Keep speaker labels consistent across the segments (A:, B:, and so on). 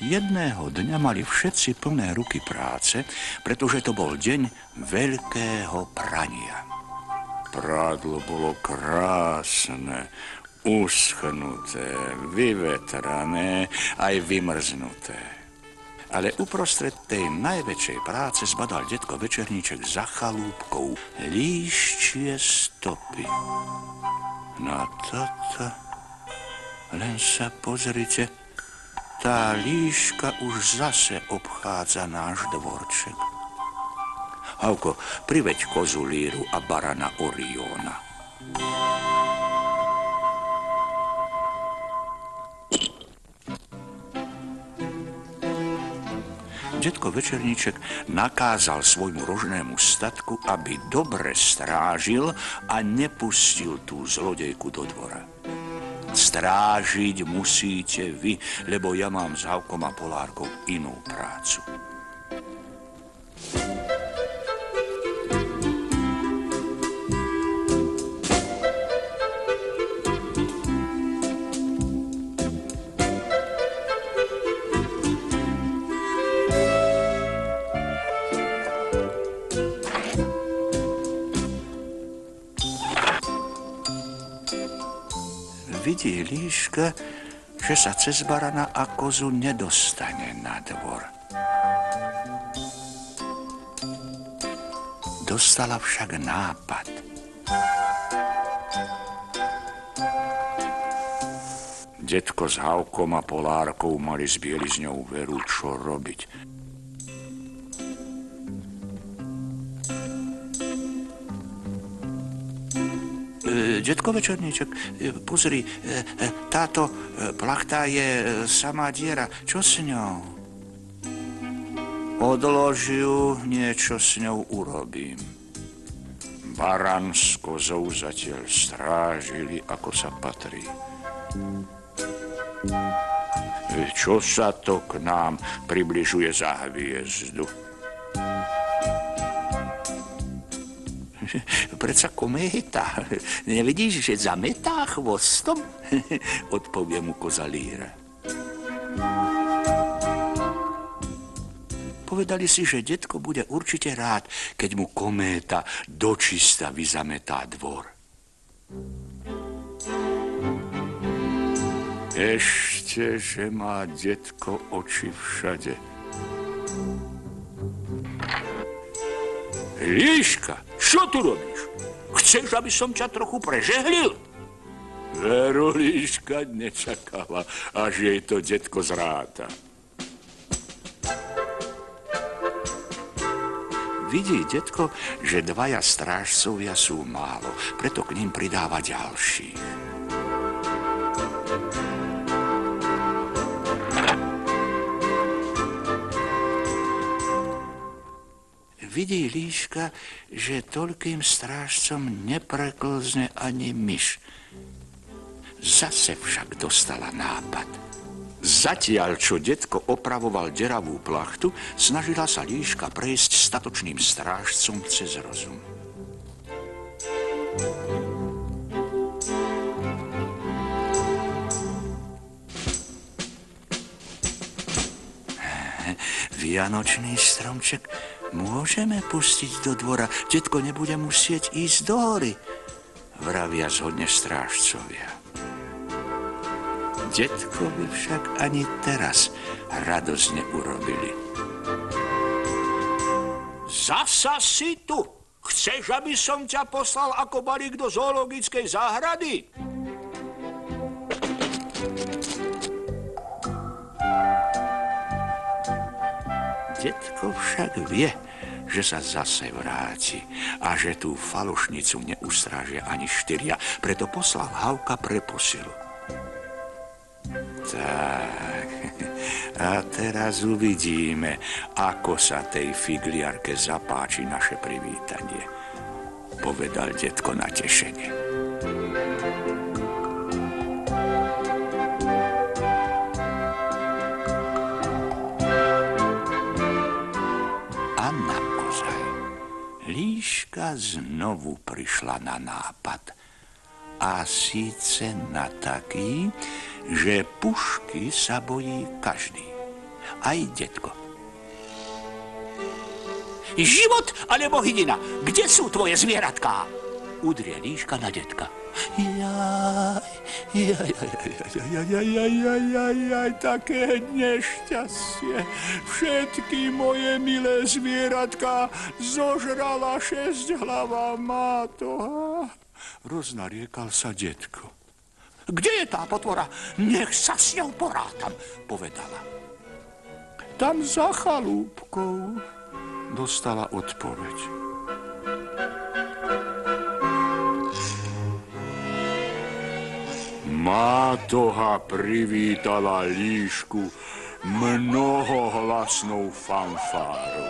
A: Jedného dňa mali všetci plné ruky práce, pretože to bol deň veľkého prania. Prádlo bolo krásne, uschnuté, vyvetrané, aj vymrznuté. Ale uprostred tej najväčšej práce zbadal detko Večerníček za chalúbkou líščie stopy. No toto, len sa pozrite, tá líška už zase obchádza náš dvorček. Havko, priveď kozu Líru a barana Orióna. Detko Večerníček nakázal svojmu rožnému statku, aby dobre strážil a nepustil tú zlodejku do dvora. Strážiť musíte vy, lebo ja mám s Havkom a Polárkou inú prácu. Vidí líška, že sa cez barana a kozu nedostane na dvor. Dostala však nápad. Detko s Havkom a Polárkou mali s bielizňou veru, čo robiť. Detko Večerníček, pozri, táto plachta je samá diera. Čo s ňou? Odloži ju, niečo s ňou urobím. Baran s kozou zatiaľ strážili, ako sa patrí. Čo sa to k nám približuje za hviezdu? Predsa kométa. Nevidíš, že zametá chvostom? Odpovie mu koza Líra. Povedali si, že detko bude určite rád, keď mu kométa dočista vyzametá dvor. Ešte, že má detko oči všade. Líška, čo tu robíš? Chceš, aby som ťa trochu prežehlil? Veru, líška nečakala, až jej to detko zráta. Vidí detko, že dvaja strážcovia sú málo, preto k ním pridáva ďalších. Vidí líška, že toľkým strážcom nepreklzne ani myš. Zase však dostala nápad. Zatiaľ, čo detko opravoval deravú plachtu, snažila sa líška prejsť statočným strážcom cez rozum. Vianočný stromček môžeme pustiť do dvora. Detko nebude musieť ísť do hory, vravia zhodne strážcovia. Detkovi však ani teraz radosť neurobili. Zasa si tu! Chceš, aby som ťa poslal ako balík do zoologickej záhrady? Detko však vie, že sa zase vráti a že tú falošnicu neustrážia ani štyria, preto poslal Havka pre posilu. Tak, a teraz uvidíme, ako sa tej figliarke zapáči naše privítanie, povedal detko natešene. Líška znovu prišla na nápad. A síce na taký, že pušky sa bojí každý. aj detko. Život alebo hydina, kde sú tvoje zvieratká? Udrie líška na detka. Jaj, také nešťastie. Všetky moje milé zvieratká zožrala 6-hlavá mátoha. Roznariekal sa detko. Kde je tá potvora? Nech sa s ňou porátam, povedala. Tam za chalúbkou, dostala odpoveď. Mátoha privítala líšku mnohohlasnou fanfárou.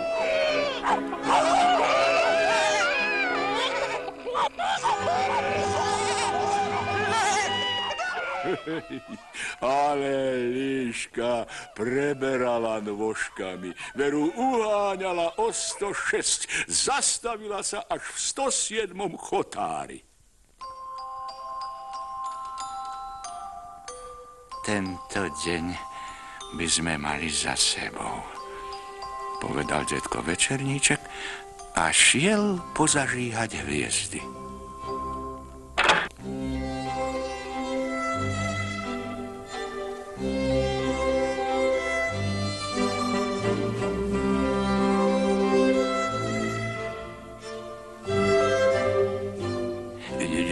A: Ale líška preberala nôžkami, veru uháňala o 106, zastavila sa až v 107. chotári. Tento deň by sme mali za sebou, povedal detko Večerníček a šiel pozažíhať hviezdy.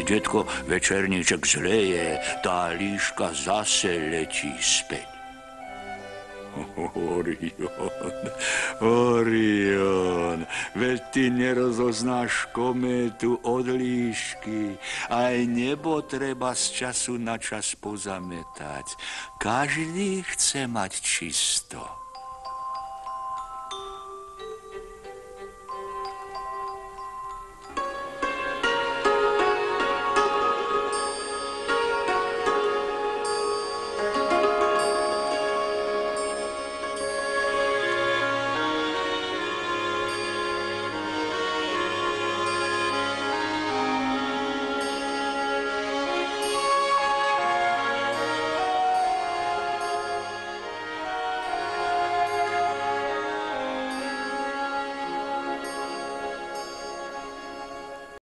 A: Detko Večerníček zleje, tá líška zase letí späť. Orion, veď ty nerozoznáš kométu od líšky. Aj nebo treba z času na čas pozametať. Každý chce mať čisto.